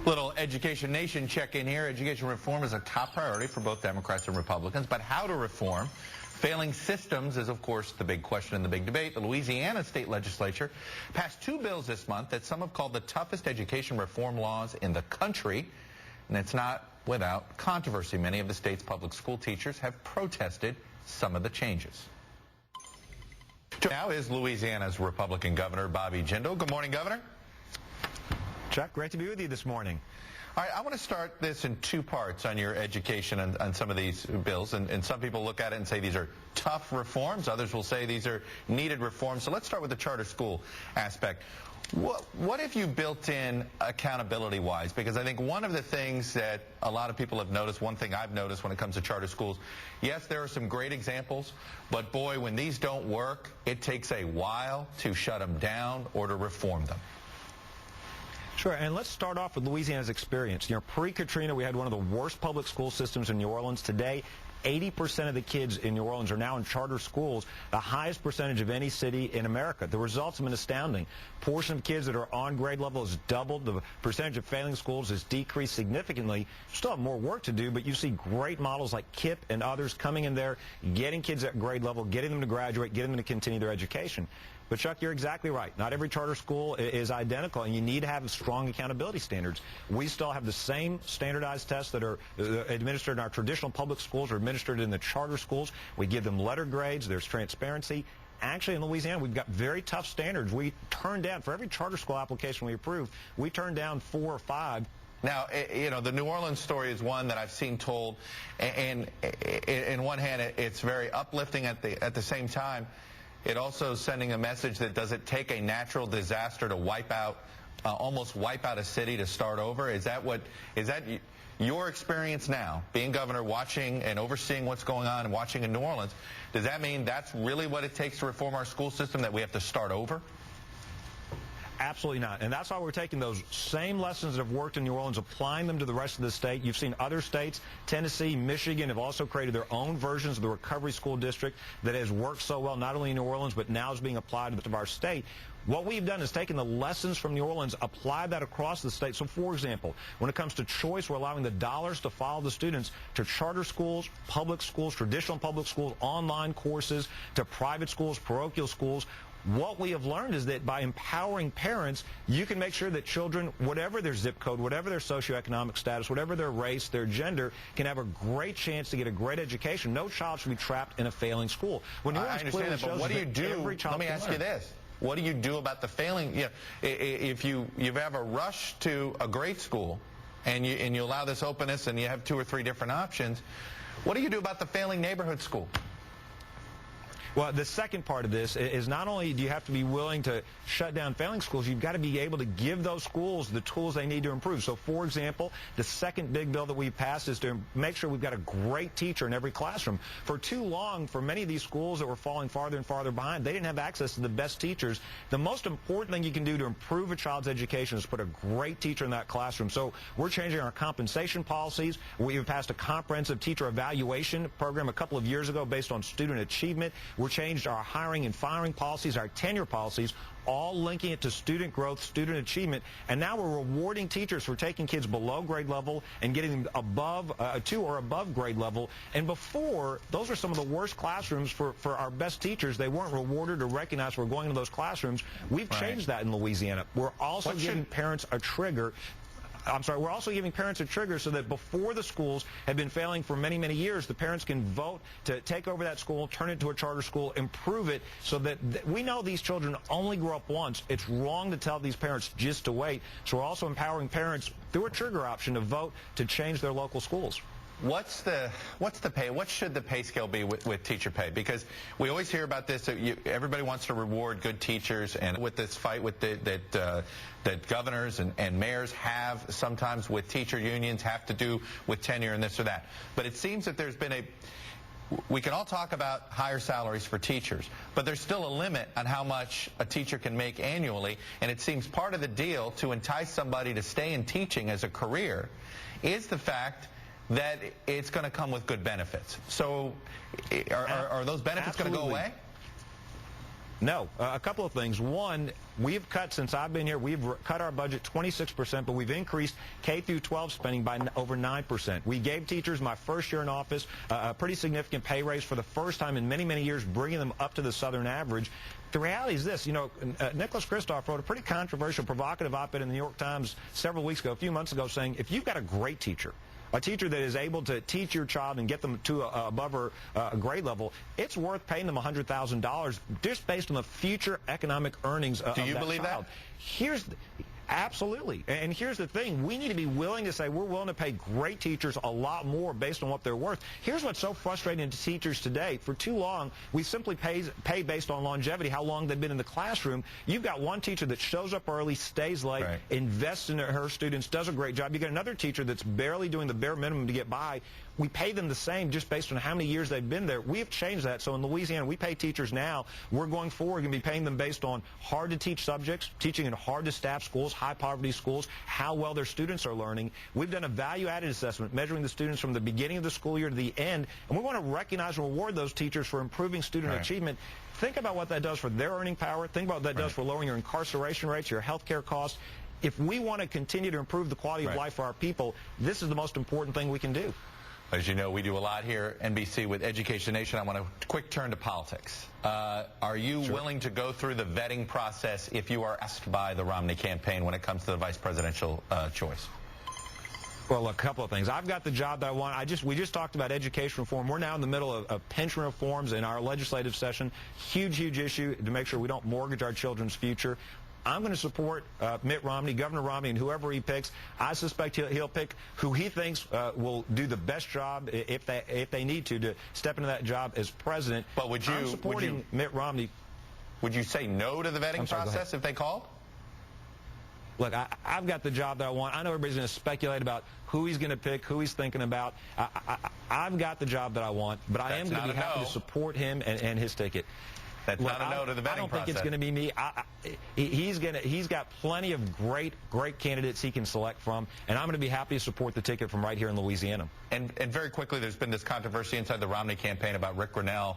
Little Education Nation check-in here. Education reform is a top priority for both Democrats and Republicans, but how to reform failing systems is, of course, the big question and the big debate. The Louisiana state legislature passed 2 bills this month that some have called the toughest education reform laws in the country, and it's not without controversy. Many of the state's public school teachers have protested some of the changes. Now is Louisiana's Republican Governor, Bobby Jindal. Good morning, Governor. Chuck, great to be with you this morning. All right, I want to start this in 2 parts on your education and on some of these bills. And some people look at it and say these are tough reforms. Others will say these are needed reforms. So let's start with the charter school aspect. What have you built in accountability-wise? Because I think one of the things that a lot of people have noticed, one thing I've noticed when it comes to charter schools, yes, there are some great examples, but boy, when these don't work, it takes a while to shut them down or to reform them. Sure, and let's start off with Louisiana's experience. You know, pre-Katrina, we had one of the worst public school systems in New Orleans. Today, 80% of the kids in New Orleans are now in charter schools, the highest percentage of any city in America. The results have been astounding. Portion of kids that are on grade level has doubled. The percentage of failing schools has decreased significantly. Still have more work to do, but you see great models like KIPP and others coming in there, getting kids at grade level, getting them to graduate, getting them to continue their education. But, Chuck, you're exactly right. Not every charter school is identical, and you need to have strong accountability standards. We still have the same standardized tests that are administered in our traditional public schools are administered in the charter schools. We give them letter grades. There's transparency. Actually, in Louisiana, we've got very tough standards. We turn down, for every charter school application we approve, we turn down 4 or 5. Now, you know, the New Orleans story is one that I've seen told, and in one hand, it's very uplifting. At the same time, it also is sending a message that does it take a natural disaster to wipe out, almost wipe out a city to start over? Is that your experience now, being governor, watching and overseeing what's going on and watching in New Orleans? Does that mean that's really what it takes to reform our school system, that we have to start over? Absolutely not. And that's why we're taking those same lessons that have worked in New Orleans, applying them to the rest of the state. You've seen other states, Tennessee, Michigan, have also created their own versions of the Recovery School District that has worked so well, not only in New Orleans, but now is being applied to the rest of our state. What we've done is taken the lessons from New Orleans, applied that across the state. So, for example, when it comes to choice, we're allowing the dollars to follow the students to charter schools, public schools, traditional public schools, online courses, to private schools, parochial schools. What we have learned is that by empowering parents, you can make sure that children, whatever their zip code, whatever their socioeconomic status, whatever their race, their gender, can have a great chance to get a great education. No child should be trapped in a failing school. When I understand that, but what do you do? Let me ask you this. What do you do about the failing? You know, if you have a rush to a great school and you allow this openness and you have 2 or 3 different options, what do you do about the failing neighborhood school? Well, the second part of this is not only do you have to be willing to shut down failing schools, you've got to be able to give those schools the tools they need to improve. So, for example, the second big bill that we passed is to make sure we've got a great teacher in every classroom. For too long, for many of these schools that were falling farther and farther behind, they didn't have access to the best teachers. The most important thing you can do to improve a child's education is put a great teacher in that classroom. So we're changing our compensation policies. We've passed a comprehensive teacher evaluation program a couple of years ago based on student achievement. We're changed our hiring and firing policies, our tenure policies, all linking it to student growth, student achievement. And now we're rewarding teachers for taking kids below grade level and getting them above, to or above grade level. And before, those are some of the worst classrooms for our best teachers. They weren't rewarded or recognized for going into those classrooms. We've changed that in Louisiana. We're also giving parents a trigger. We're also giving parents a trigger so that before the schools have been failing for many, many years, the parents can vote to take over that school, turn it into a charter school, improve it so that we know these children only grow up once. It's wrong to tell these parents just to wait. So we're also empowering parents through a trigger option to vote to change their local schools. What's the pay? What should the pay scale be with teacher pay? Because we always hear about this. Everybody wants to reward good teachers, and with this fight with that governors and mayors have sometimes with teacher unions have to do with tenure and this or that. But it seems that there's been we can all talk about higher salaries for teachers, but there's still a limit on how much a teacher can make annually, and it seems part of the deal to entice somebody to stay in teaching as a career is the fact that it's going to come with good benefits. So are those benefits going to go away? No. A couple of things. One, we've cut, since I've been here, we've cut our budget 26%, but we've increased K through 12 spending by over 9%. We gave teachers, my first year in office, a pretty significant pay raise for the first time in many, many years, bringing them up to the Southern average. The reality is this, Nicholas Kristof wrote a pretty controversial, provocative op-ed in the New York Times several weeks ago, a few months ago, saying if you've got a great teacher, a teacher that is able to teach your child and get them to above her grade level, it's worth paying them $100,000 just based on the future economic earnings of that child. Do you believe that? Absolutely. And here's the thing. We need to be willing to say we're willing to pay great teachers a lot more based on what they're worth. Here's what's so frustrating to teachers today. For too long, we simply pay based on longevity, how long they've been in the classroom. You've got one teacher that shows up early, stays late, right, invests in her students, does a great job. You get another teacher that's barely doing the bare minimum to get by. We pay them the same just based on how many years they've been there. We have changed that. So in Louisiana, we pay teachers now. We're going forward going to be paying them based on hard-to-teach subjects, teaching in hard-to-staff schools, high-poverty schools, how well their students are learning. We've done a value-added assessment, measuring the students from the beginning of the school year to the end, and we want to recognize and reward those teachers for improving student achievement. Think about what that does for their earning power. Think about what that does for lowering your incarceration rates, your health care costs. If we want to continue to improve the quality of life for our people, this is the most important thing we can do. As you know, we do a lot here at NBC with Education Nation. I want a quick turn to politics. Are you willing to go through the vetting process if you are asked by the Romney campaign when it comes to the vice presidential choice? Well, a couple of things. I've got the job that I want. We just talked about education reform. We're now in the middle of pension reforms in our legislative session. Huge, huge issue to make sure we don't mortgage our children's future. I'm going to support Mitt Romney, Governor Romney, and whoever he picks. I suspect he'll pick who he thinks will do the best job if they need to step into that job as president. But I'm supporting Mitt Romney. Would you say no to the vetting process if they called? Look, I've got the job that I want. I know everybody's going to speculate about who he's going to pick, who he's thinking about. I've got the job that I want, but I am going to be happy to support him and his ticket. That's not a no to the vetting process. I don't think it's going to be me. He's got plenty of great candidates he can select from, and I'm going to be happy to support the ticket from right here in Louisiana. And very quickly, there's been this controversy inside the Romney campaign about Rick Grinnell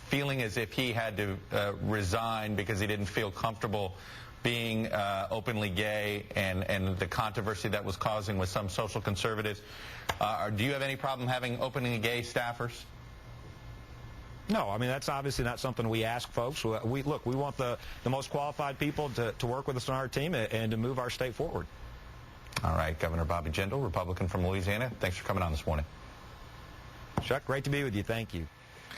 feeling as if he had to resign because he didn't feel comfortable being openly gay, and the controversy that was causing with some social conservatives. Do you have any problem having openly gay staffers? No, I mean, that's obviously not something we ask folks. We want the most qualified people to work with us on our team and to move our state forward. All right, Governor Bobby Jindal, Republican from Louisiana, thanks for coming on this morning. Chuck, great to be with you. Thank you.